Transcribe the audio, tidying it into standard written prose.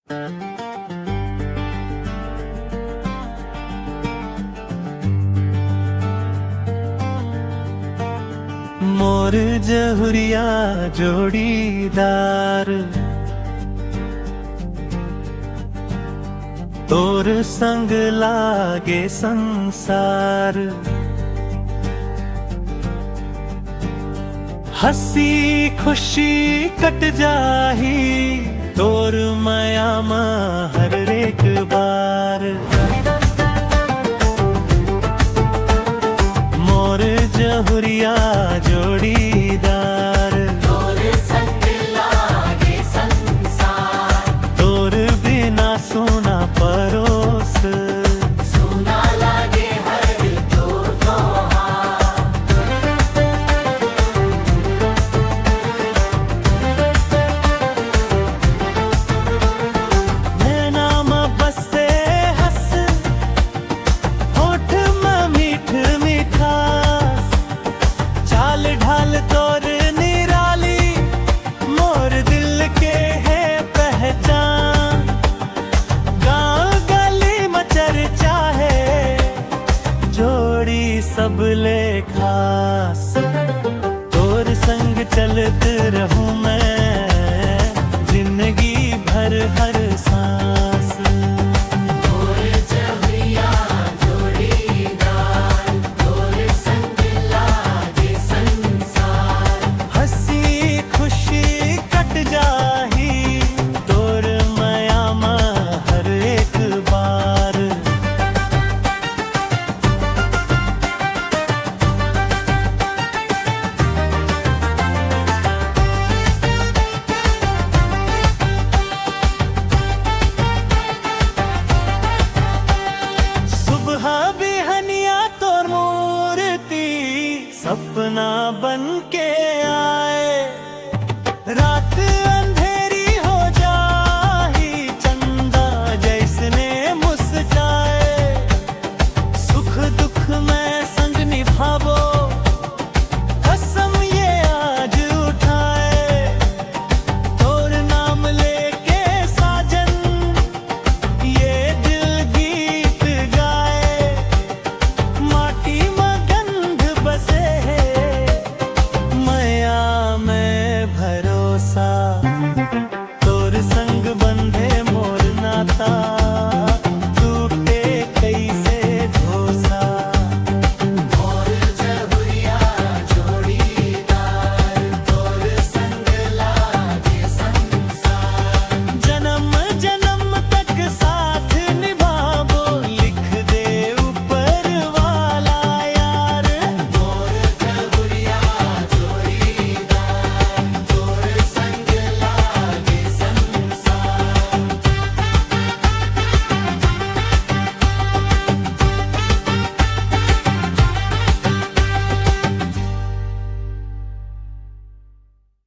मोर जहुरिया जोड़ीदार, तोर संग लागे संसार। हसी खुशी कट जाही तोर माया में हर एक बार। मोर जहुरिया जोड़ीदार, तोर संग लागे संसार। तोर बिना सोना परोस, सुना लागे हर तो त्योहार। नैना में बसे हंस, होठ में मीठ मिठास। चाल ढाल तोर निराली, मोर दिल के है पहचान। गाँव गली में चर्चा है, जोड़ी सबले खास। तोर संग चलत रहूं मैं जिंदगी भर हर सांस।